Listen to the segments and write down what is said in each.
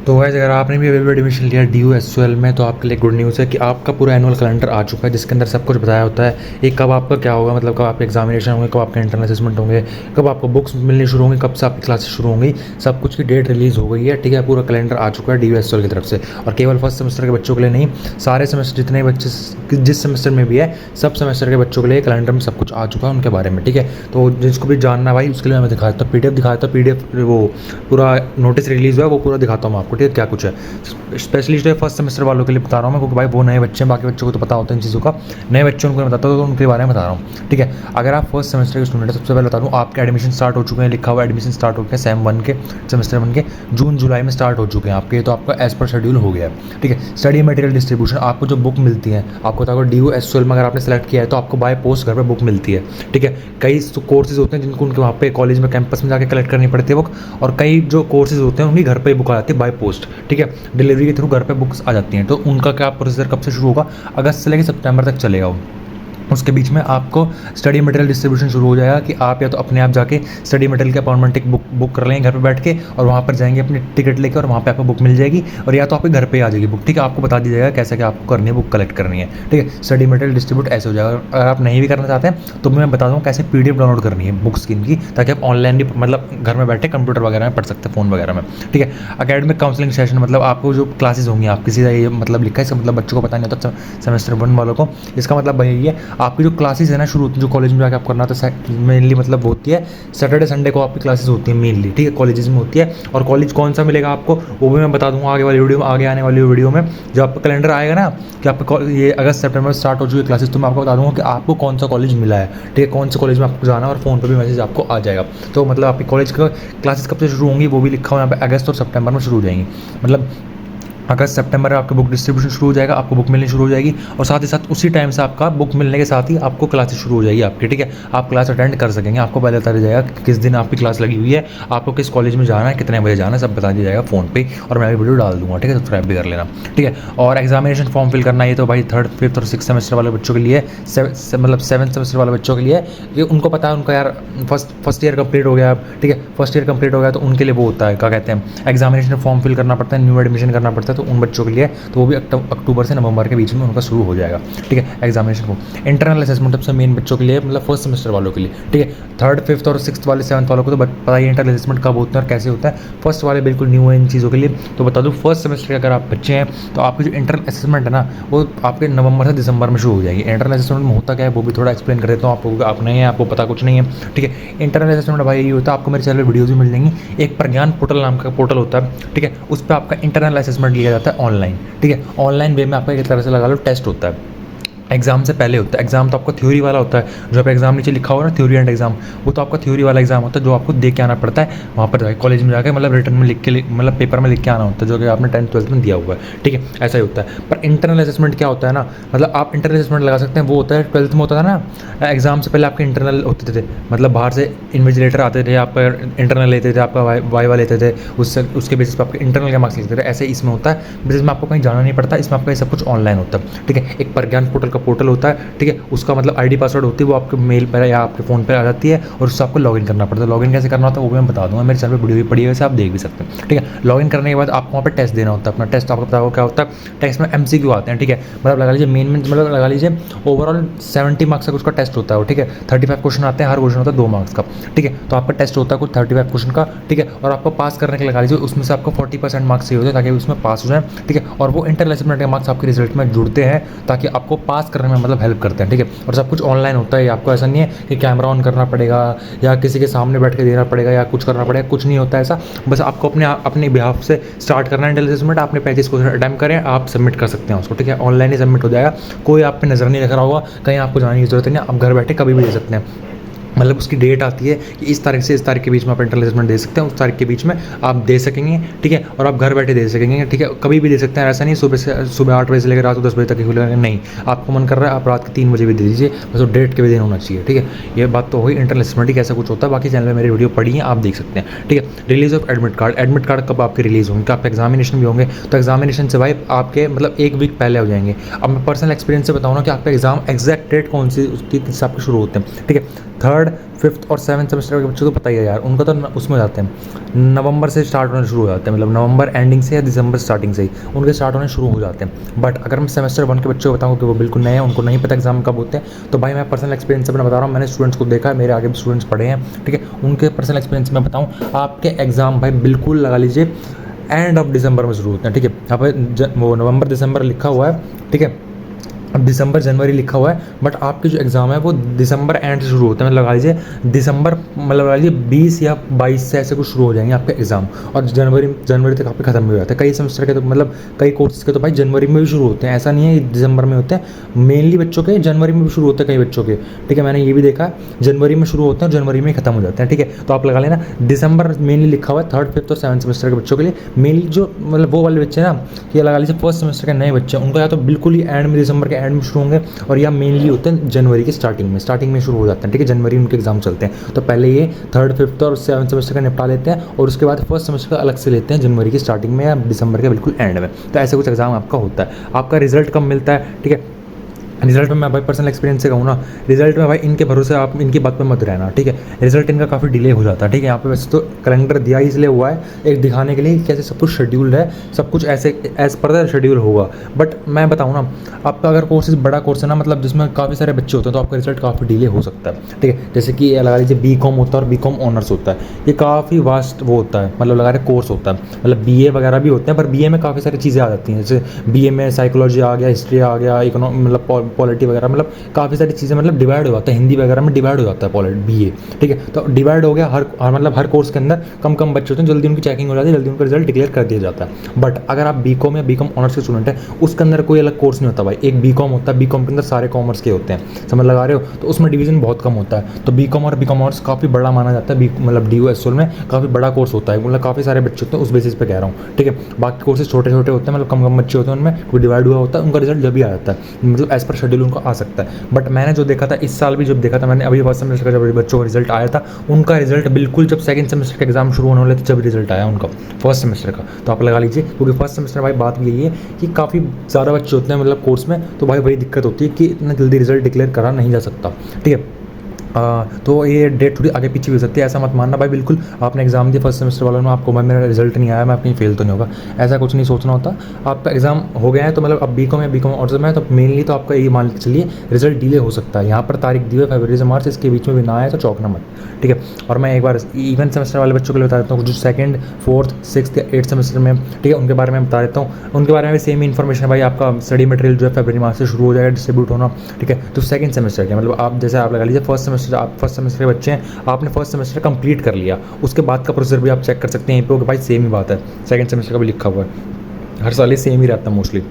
तो गाइस अगर आपने भी अभी एडमिशन लिया DU SOL में तो आपके लिए गुड न्यूज़ है कि आपका पूरा एनुअल कैलेंडर आ चुका है जिसके अंदर सब कुछ बताया होता है। एक कब आपका क्या होगा, मतलब कब आपके एग्जामिनेशन होंगे, कब आपके इंटरनल असेसमेंट होंगे, कब आपको बुक्स मिलनी शुरू होंगी, कब से आपकी क्लासेस शुरू होंगी, सब कुछ की डेट रिलीज़ हो गई है। ठीक है, पूरा कैलेंडर आ चुका है DU SOL की तरफ से। और केवल फर्स्ट सेमेस्टर के बच्चों के लिए नहीं, सारे सेमेस्टर जितने बच्चे जिस सेमेस्टर में भी है सब सेमेस्टर के बच्चों के लिए कैलेंडर में सब कुछ आ चुका है उनके बारे में। ठीक है, तो जिसको भी जानना भाई उसके लिए मैं दिखा देता हूँ, PDF दिखा देता हूँ। PDF वो पूरा नोटिस रिलीज़ हुआ है वो पूरा दिखाता हूँ मैं आपको। ठीक है, क्या कुछ है स्पेशली जो फर्स्ट सेमेस्टर वालों के लिए बता रहा हूँ मैं, क्योंकि भाई वो नए बच्चे हैं, बाकी बच्चों को तो पता होता है इन चीज़ों का, नए बच्चों को बताता हूँ तो उनके बारे में बता रहा हूँ। ठीक है, अगर आप फर्स्ट सेमेस्टर के स्टूडेंट हैं, सबसे पहले बता दूँ आपके एडमिशन स्टार्ट हो चुके हैं, लिखा हुआ एडमिशन स्टार्ट हो गया सेम 1 के, सेमेस्टर 1 के जून जुलाई में स्टार्ट हो चुके हैं आपके, तो आपका एज पर शेड्यूल हो गया है। ठीक है, स्टडी मटेरियल डिस्ट्रीब्यूशन, आपको जो बुक मिलती है, आपको बताओ DU SOL में अगर आपने सेलेक्ट किया है तो आपको बाय पोस्ट घर पर बुक मिलती है। ठीक है, कई कोर्सेज होते हैं जिनको उनके वहाँ पे कॉलेज में कैंपस में जाकर कलेक्ट करनी पड़ती है बुक, और कई जो कोर्सेज होते हैं उनकी घर पर बुक आ जाती है बाय पोस्ट। ठीक है, डिलीवरी के थ्रू घर पे बुक्स आ जाती हैं। तो उनका क्या प्रोसीजर कब से शुरू होगा, अगस्त से लेकर सितंबर तक चलेगा वो। उसके बीच में आपको स्टडी मटेरियल डिस्ट्रीब्यूशन शुरू हो जाएगा कि आप या तो अपने आप जाके स्टडी मटेरियल के अपॉइंटमेंट एक बुक कर लेंगे घर पे बैठ के, और वहाँ पर जाएंगे अपनी टिकट लेकर और वहाँ पे आपको बुक मिल जाएगी, और या तो आपके घर पे आ जाएगी बुक। ठीक है, आपको बता दिया जाएगा कैसे क्या आपको करनी है, बुक कलेक्ट करनी है। ठीक है, स्टडी मटेरियल डिस्ट्रीब्यूट ऐसे हो जाएगा। अगर आप नहीं भी करना चाहते हैं तो मैं बता दूँ कैसे PDF डाउनलोड करनी है बुक्स की इनकी, ताकि आप ऑनलाइन भी मतलब घर में बैठे कंप्यूटर वगैरह में पढ़ सकते हैं, फ़ोन वगैरह में। ठीक है, अकेडमिक काउंसलिंग सेशन, मतलब आपको जो क्लासेस होंगी आप किसी ये मतलब लिखा है इसका मतलब बच्चों को पता नहीं होता सेमेस्टर 1 वालों को, इसका मतलब यही है आपकी जो क्लासेस है ना शुरू जो कॉलेज में जाकर आप करना तो मेनली मतलब होती है सैटरडे संडे को आपकी क्लासेस होती है मेनली। ठीक है, कॉलेजेस में होती है। और कॉलेज कौन सा मिलेगा आपको वो भी मैं बता दूंगा आगे वाली वीडियो में, आगे आने वाली वीडियो में जब आपका कैलेंडर आएगा ना कि आपका ये अगस्त सितंबर में स्टार्ट हो चुकी है क्लासेस, तो मैं आपको बता दूंगा कि आपको कौन सा कॉलेज मिला है। ठीक है, कौन से कॉलेज में आपको जाना है, और फ़ोन पर भी मैसेज आपको आ जाएगा। तो मतलब आपकी कॉलेज का क्लासेस कब से शुरू होंगी वो भी लिखा हुआ यहाँ पे, अगस्त और सितंबर में शुरू हो जाएंगी। मतलब अगस्त सितंबर में आपका बुक डिस्ट्रीब्यूशन शुरू हो जाएगा, आपको बुक मिलनी शुरू हो जाएगी, और साथ ही साथ उसी टाइम से आपका बुक मिलने के साथ ही आपको क्लासेस शुरू हो जाएगी आपकी। ठीक है, आप क्लास अटेंड कर सकेंगे, आपको पहले बता दिया जाएगा कि किस दिन आपकी क्लास लगी हुई है, आपको किस कॉलेज में जाना है, कितने बजे जाना है, सब बता दिया जाएगा फ़ोन पे, और मैं भी वीडियो डाल दूँगा। ठीक है, सब्सक्राइब भी कर लेना। ठीक है, और एग्जामिनेशन फॉर्म फिल करना, ये तो भाई 3rd 5th और 6th सेमेस्टर वाले बच्चों के लिए, मतलब 7th सेमेस्टर वाले बच्चों के लिए, ये उनको पता है, उनका यार फर्स्ट ईयर कंप्लीट हो गया। ठीक है, फर्स्ट ईयर कंप्लीट हो गया तो उनके लिए वो होता है क्या कहते हैं एग्जामिनेशन फॉर्म फिल करना पड़ता है, न्यू एडमिशन करना पड़ता है, तो उन बच्चों के लिए तो वो भी अक्टूबर से नवंबर के बीच में उनका शुरू हो जाएगा। ठीक है, एग्जामिनेशन को इंटरनल असेसमेंट सबसे मेन बच्चों के लिए, मतलब फर्स्ट सेमेस्टर वालों के लिए। ठीक है, 3rd 5th और 6th वाले 7th वालों को तो पता ही इंटरनल असेसमेंट कब होता है और कैसे होता है। फर्स्ट वाले बिल्कुल न्यू है इन चीज़ों के लिए। तो बता दूँ फर्स्ट सेमेस्टर के अगर आप बच्चे हैं तो आपकी जो इंटरनल असेसमेंट है ना वो आपके नवंबर से दिसंबर में शुरू हो जाएगी। इंटरनल असेसमेंट में होता क्या है वो भी थोड़ा एक्सप्लेन कर देता हूँ आपको, आप नहीं है आपको पता कुछ नहीं है। ठीक है, इंटरनल असेसमेंट भाई यही होता है, आपको मेरे चैनल पर वीडियोज़ भी मिल जाएंगी। एक प्रज्ञान पोर्टल नाम का पोर्टल होता है। ठीक है, उस पर आपका इंटरनल असेसमेंट लिया जाता है ऑनलाइन। ठीक है, ऑनलाइन वे में आपका एक तरह से लगा लो टेस्ट होता है, एग्जाम से पहले होता है। एग्जाम तो आपका थ्योरी वाला होता है, जो आप एग्जाम नीचे लिखा हुआ ना थ्योरी एंड एग्जाम, वो तो आपका थ्योरी वाला एग्जाम होता है जो आपको दे के आना पड़ता है वहाँ पर जाकर कॉलेज में जाकर, मतलब रिटर्न में लिख के मतलब पेपर में लिख के आना होता है जो कि आपने 10th 12th में दिया हुआ है। ठीक है, ऐसा ही होता है। पर इंटरनल असेसमेंट क्या होता है ना, मतलब आप इंटरनल असेसमेंट लगा सकते हैं, वो होता है 12th में होता था ना एग्जाम से पहले आपके इंटरनल होते थे, मतलब बाहर से इन्विजिलेटर आते थे, आप इंटरनल लेते थे, आपका वाइवा लेते थे, उसके बेसिस पर आपके इंटरनल के मार्क्स लिखते थे। ऐसे इसमें होता है, बेसिस में आपको कहीं जाना नहीं पड़ता, इसमें आपका सब कुछ ऑनलाइन होता है। ठीक है, एक प्रज्ञान पोर्टल का पोर्टल होता है। ठीक है, उसका मतलब ID पासवर्ड होती है, वो आपके मेल पर या आपके फ़ोन पर आ जाती है, और उससे आपको लॉगिन करना पड़ता है। लॉगिन कैसे करना होता है वो भी मैं बता दूंगा, मेरे चैनल पर वीडियो भी पड़ी है, वैसे आप देख भी सकते हैं। ठीक है, लॉगिन करने के बाद आपको वहाँ पर टेस्ट देना होता है अपना। टेस्ट आपको बताओ क्या होता है, टेस्ट में MCQ आते हैं। ठीक है, मतलब लगा लीजिए मेन में मतलब लगा लीजिए ओवरऑल 70 मार्क्स का उसका टेस्ट होता है। ठीक है, 35 क्वेश्चन आते हैं, हर क्वेश्चन होता है 2 मार्क्स का। ठीक है, तो आपका टेस्ट होता है कुछ 35 क्वेश्चन का। ठीक है, और आपको पास करने के लगा लीजिए उसमें से आपको 40% मार्क्स चाहिए होते हैं ताकि उसमें पास हो जाए। ठीक है, और वो इंटरनल असेसमेंट के मार्क्स आपके रिजल्ट में जुड़ते हैं ताकि आपको पास करने में मतलब हेल्प करते हैं। ठीक है, और सब कुछ ऑनलाइन होता है, आपको ऐसा नहीं है कि कैमरा ऑन करना पड़ेगा या किसी के सामने बैठ के देना पड़ेगा या कुछ करना पड़ेगा, कुछ नहीं होता है ऐसा। बस आपको अपने बिहाफ से स्टार्ट करना है इंटरनल असेसमेंट, आपने 35 क्वेश्चन अटेम्प्ट करें, आप सबमिट कर सकते हैं उसको। ठीक है, ऑनलाइन ही सबमिट हो जाएगा, कोई आप पे नज़र नहीं रख रहा होगा, कहीं आपको जाने की जरूरत नहीं, आप घर बैठे कभी भी दे सकते हैं। मतलब उसकी डेट आती है कि इस तारीख से इस तारीख के बीच में आप इंटरनल असेसमेंट दे सकते हैं, उस तारीख के बीच में आप दे सकेंगे। ठीक है, और आप घर बैठे दे सकेंगे। ठीक है, कभी भी दे सकते हैं, ऐसा नहीं सुबह 8 बजे से लेकर रात को 10 बजे तक ही खुलेगा, नहीं, आपको मन कर रहा है आप रात के 3 बजे भी दे दीजिए, बस वो डेट के भी दिन होना चाहिए। ठीक है, ये बात तो हुई इंटरनल असेसमेंट कैसा कुछ होता है, बाकी चैनल में मेरी वीडियो पड़ी है, आप देख सकते हैं। ठीक है, रिलीज ऑफ एडमिट कार्ड कब आपके रिलीज़ होंगे, आपके एग्जामिनेशन भी होंगे, तो एग्जामिनेशन से भाई आपके मतलब 1 वीक पहले हो जाएंगे। अब मैं पर्सनल एक्सपीरियंस से बताऊँ ना कि आपका एग्जाम एग्जैक्ट डेट कौन सी उसके हिसाब से शुरू होते हैं। ठीक है, थर्ड, फिफ्थ और सेवन्थ सेमेस्टर के बच्चों को पता ही है यार, उनका तो उसमें हो जाते हैं नवंबर से स्टार्ट होने शुरू हो जाते हैं, मतलब नवंबर एंडिंग से या दिसंबर स्टार्टिंग से ही उनके स्टार्ट होने शुरू हो जाते हैं। बट अगर मैं सेमेस्टर 1 के बच्चों को बताऊँ कि वो बिल्कुल नए हैं, उनको नहीं पता एग्जाम कब होते हैं, तो भाई मैं पर्सनल एक्सपीरियंस से अपना बता रहा हूँ, मैंने स्टूडेंट्स को देखा है, मेरे आगे भी स्टूडेंट्स पढ़े हैं, ठीक है, उनके पर्सनल एक्सपीरियंस में बताऊँ, आपके एग्जाम भाई बिल्कुल लगा लीजिए एंड ऑफ दिसंबर में शुरू होते हैं, ठीक है। यहाँ पे वो नवंबर दिसंबर लिखा हुआ है, ठीक है, अब दिसंबर जनवरी लिखा हुआ है, बट आपके जो एग्ज़ाम है वो दिसंबर एंड से शुरू होते हैं, मतलब लगा लीजिए दिसंबर, मतलब लगा लीजिए 20 या 22 से ऐसे कुछ शुरू हो जाएंगे आपके एग्ज़ाम, और जनवरी तक आपके खत्म भी हो जाते हैं। कई सेमेस्टर के तो मतलब कई कोर्सेज के तो भाई जनवरी में भी शुरू होते हैं, ऐसा नहीं है कि दिसंबर में होते हैं, मेनली बच्चों के जनवरी में भी शुरू होते हैं कई बच्चों के, ठीक है, मैंने ये भी देखा जनवरी में शुरू होते हैं और जनवरी में खत्म हो जाते हैं, ठीक है। तो आप लगा लेना दिसंबर मेनली लिखा हुआ है थर्ड, फिफ्थ और सेवन्थ सेमेस्टर के बच्चों के लिए, मेनली जो मतलब वो वाले बच्चे ना, ये लगा लीजिए फर्स्ट सेमेस्टर के नए बच्चे, उनका या तो बिल्कुल ही एंड में दिसंबर के एंड में शुरू होंगे, और या मेनली होते हैं जनवरी की स्टार्टिंग में शुरू हो जाते हैं, ठीक है, जनवरी उनके एग्जाम चलते हैं, तो पहले ये थर्ड, फिफ्थ और सेवन्थ सेमेस्टर का निपटा लेते हैं, और उसके बाद फर्स्ट सेमेस्टर का अलग से लेते हैं जनवरी की स्टार्टिंग में या दिसंबर के बिल्कुल एंड में। तो ऐसे कुछ एग्जाम आपका होता है। आपका रिजल्ट कब मिलता है, ठीक है, रिजल्ट में मैं भाई पर्सनल एक्सपीरियंस से कहूँ ना, रिजल्ट में भाई इनके भरोसे आप इनकी बात पे मत रहना, ठीक है, रिजल्ट इनका काफ़ी डिले हो जाता है, ठीक है। यहाँ पे वैसे तो कैलेंडर दिया ही इसलिए हुआ है एक दिखाने के लिए कि कैसे सब कुछ शेड्यूल्ड है, सब कुछ ऐसे एज पर द शेड्यूल होगा। बट मैं बताऊँ ना, आपका अगर कोर्सेज बड़ा कोर्स है ना, मतलब जिसमें काफ़ी सारे बच्चे होते हैं, तो आपका रिजल्ट काफ़ी डिले हो सकता है, ठीक है। जैसे कि लगा लीजिए BCom होता है और BCom ऑनर्स होता है, ये काफ़ी वास्ट वो होता है, मतलब लगा रहे कोर्स होता है, मतलब BA वगैरह भी होते हैं, पर BA में काफ़ी सारी चीज़ें आ जाती हैं, जैसे BA में साइकोलॉजी आ गया, हिस्ट्री आ गया, इकोनॉमी मतलब पॉलिटी वगैरह, मतलब काफ़ी सारी चीज़ें मतलब डिवाइड हो जाता है, हिंदी वगैरह में डिवाइड हो जाता है BA, ठीक है। तो डिवाइड हो गया मतलब हर कोर्स के अंदर कम कम बच्चे होते हैं, जल्दी उनकी चेकिंग हो जाती है, जल्दी उनका रिजल्ट डिक्लेयर कर दिया जाता है। बट अगर आप BCom या BCom ऑनर्स के स्टूडेंट हैं, उसके अंदर कोई अलग कोर्स नहीं होता भाई, एक BCom होता है, BCom के अंदर सारे कॉमर्स के होते हैं, समझ लगा रहे हो, तो उसमें डिवीजन बहुत कम होता है, तो BCom और BCom ऑनर्स काफ़ी बड़ा माना जाता है, मतलब DU में काफ़ी बड़ा कोर्स होता है, मतलब काफ़ी सारे बच्चे होते हैं, उस बेसिस पे कह रहा हूँ, ठीक है। बाकी कोर्सेज छोटे छोटे होते हैं, मतलब कम कम बच्चे होते हैं, उनमें कोई डिवाइड हुआ होता है, उनका रिजल्ट जब भी आ जाता है, मतलब एज पर शेड्यूल उनका आ सकता है। बट मैंने जो देखा था इस साल भी, जब देखा था मैंने अभी फर्स्ट सेमेस्टर का जब बच्चों का रिजल्ट आया था, उनका रिजल्ट बिल्कुल जब सेकंड सेमेस्टर का एग्जाम शुरू होने वाले थे जब रिजल्ट आया उनका फर्स्ट सेमेस्टर का, तो आप लगा लीजिए, क्योंकि फर्स्ट सेमेस्टर भाई बात यही है कि काफ़ी ज़्यादा बच्चे होते हैं मतलब कोर्स में, तो भाई बड़ी दिक्कत होती है कि इतना जल्दी रिजल्ट डिक्लेयर करा नहीं जा सकता, ठीक है। तो ये डेट थोड़ी आगे पीछे भी हो सकती है, ऐसा मत मानना भाई बिल्कुल आपने एग्जाम दिया फर्स्ट सेमेस्टर वालों में, आपको भाई मेरा रिजल्ट नहीं आया, मैं कहीं फेल तो नहीं होगा, ऐसा कुछ नहीं सोचना होता। आपका एग्जाम हो गया है तो मतलब अब BCom या BCom ऑनर्स में है, तो मेनली तो आपका ये मान के चलिए रिजल्ट डिले हो सकता है। यहाँ पर तारीख दी हुई है फरवरी से मार्च, इसके बीच में भी ना आए तो चौंकना मत, ठीक है। और मैं एक बार इवन सेमेस्टर वाले बच्चों के लिए बता देता हूँ, जो सेकंड, फोर्थ, सिक्स्थ या एट्थ सेमेस्टर में, ठीक है, उनके बारे में बता देता हूँ। उनके बारे में भी सेम इन्फॉर्मेशन भाई, आपका स्टडी मटेरियल जो है फरवरी मार्च से शुरू हो जाएगा डिस्ट्रीब्यूट होना, ठीक है। तो सेकंड सेमेस्टर के मतलब आप जैसे आप लगा लीजिए फर्स्ट सेमेस्टर के बच्चे हैं, आपने फर्स्ट सेमेस्टर कंप्लीट कर लिया, उसके बाद का प्रोसीजर भी आप चेक कर सकते हैं, भाई सेम ही बात है, सेकंड सेमेस्टर का भी लिखा हुआ है, हर साल ही सेम ही रहता है मोस्टली।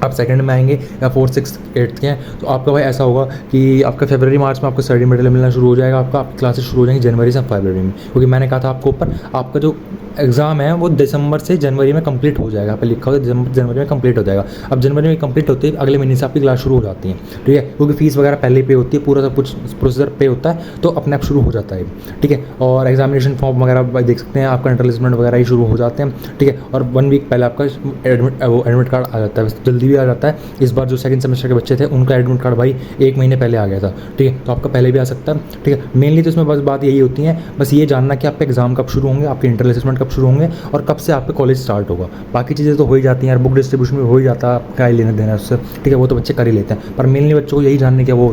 आप सेकंड में आएंगे या फोर्थ, सिक्स्थ, एट्थ के हैं, तो आपका भाई ऐसा होगा कि आपका फरवरी मार्च में आपको स्टडी मटेरियल मिलना शुरू हो जाएगा, आपकी क्लासेस शुरू हो जाएंगी जनवरी से फरवरी में, क्योंकि मैंने कहा था आपको ऊपर आपका जो एग्ज़ाम है वो दिसंबर से जनवरी में कंप्लीट हो जाएगा, पे लिखा हुआ है जनवरी में कंप्लीट हो जाएगा। अब जनवरी में कंप्लीट होते ही अगले महीने से आपकी क्लास शुरू हो जाती है, ठीक है, क्योंकि फीस वगैरह पहले पे होती है, पूरा सब कुछ प्रोसीजर पे होता है, तो अपने आप शुरू हो जाता है, ठीक है। और एग्जामिनेशन फॉर्म वगैरह देख सकते हैं, आपका एंट्रेंसमेंट वगैरह ही शुरू हो जाते हैं, ठीक है। और 1 वीक पहले आपका एडमिट कार्ड आ जाता है, जल्दी भी आ जाता है। इस बार जो सेकंड सेमेस्टर के बच्चे थे उनका एडमिट कार्ड भाई 1 महीने पहले आ गया था, ठीक है, तो आपका पहले भी आ सकता है, ठीक है। मेनली तो इसमें बस बात यही होती है, बस ये जानना कि आपके एग्जाम कब शुरू होंगे, आपके इंटरनल असेसमेंट कब शुरू होंगे और कब से आपके कॉलेज स्टार्ट होगा। बाकी चीज़ें तो हो ही जाती हैं यार, बुक डिस्ट्रीब्यूशन में हो ही जाता है, क्या ही लेना देना है उससे, ठीक है, वो तो बच्चे कर ही लेते हैं। पर मेनली बच्चों को यही जानने का वो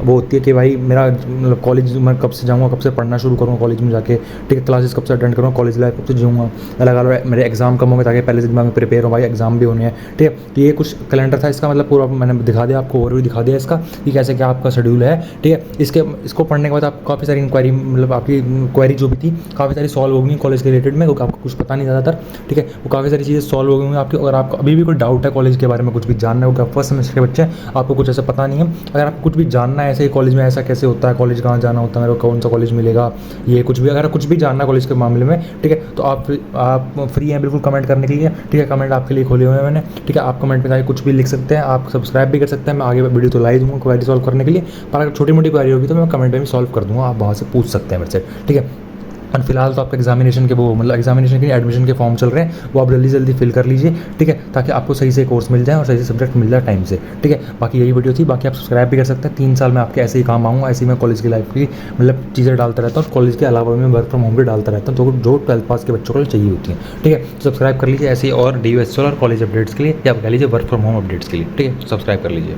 होती है कि भाई मेरा मतलब कॉलेज मैं कब से जाऊँगा, कब से पढ़ना शुरू करूँगा कॉलेज में जाके, ठीक है, क्लासेस कब से अटेंड करूँगा, कॉलेज लाइफ कब से जीऊँगा, अलग मेरे एग्जाम कब होंगे, ताकि पहले से दिमाग में प्रिपेयर हो, भाई एग्जाम भी होने हैं, ठीक है। तो ये कुछ कैलेंडर था इसका, मतलब पूरा मैंने दिखा दिया आपको, ओवरव्यू दिखा दिया इसका कि कैसे क्या आपका शेड्यूल है, ठीक है। इसको पढ़ने के बाद आप काफ़ी सारी इंक्वायरी, मतलब आपकी क्वेरी जो भी थी काफ़ी सारी सॉल्व होगी कॉलेज के रिलेटेड में, क्योंकि आपको कुछ पता नहीं ज़्यादातर, ठीक है, वो काफ़ी सारी चीज़ें सॉल्व हो गई आपकी। अगर आपको अभी भी कोई डाउट है कॉलेज के बारे में, कुछ भी जानना है, क्योंकि फर्स्ट सेमेस्टर के बच्चे हैं, आपको कुछ ऐसा पता नहीं है, अगर आपको कुछ भी जानना है ऐसे ही कॉलेज में ऐसा कैसे होता है, कॉलेज कहाँ जाना होता है, मेरे को कौन सा कॉलेज मिलेगा, ये कुछ भी, अगर कुछ भी जानना है कॉलेज के मामले में, ठीक है, तो आप फ्री हैं बिल्कुल कमेंट करने के लिए, ठीक है, कमेंट आपके लिए खोले हुए हैं मैंने, ठीक है। आप कमेंट में जाके कुछ भी लिख सकते हैं, आप सब्सक्राइब भी कर सकते हैं, मैं आगे वीडियो तो ला ही दूँगा क्वेरी सॉल्व करने के लिए, पर अगर छोटी मोटी क्वेरी होगी तो मैं कमेंट में भी सॉल्व कर दूँगा, आप वहाँ से पूछ सकते हैं मेरे से, ठीक है। और फिलहाल तो आपका एग्जामिनेशन के वो मतलब एग्जामिनेशन के एडमिशन के फॉर्म चल रहे हैं, वो आप जल्दी जल्दी फिल कर लीजिए, ठीक है, ताकि आपको सही से कोर्स मिल जाए और सही से सब्जेक्ट मिल जाए टाइम से, ठीक है। बाकी यही वीडियो थी, बाकी आप सब्सक्राइब भी कर सकते हैं। 3 साल में आपके ऐसे ही काम आऊँगा, ऐसे ही मैं कॉलेज की लाइफ की मतलब चीज़ें डालता रहता हूँ, कॉलेज के अलावा मैं वर्क फ्रॉम होम भी डालता रहता हूँ, तो जो 12th पास के बच्चों को चाहिए होती है, ठीक है। तो सब्सक्राइब कर लीजिए ऐसे ही और DU SOL और कॉलेज अपडेट्स के लिए, या आप कह लीजिए वर्क फ्रॉम होम अपडेट्स के लिए, ठीक है, सब्सक्राइब कर लीजिए।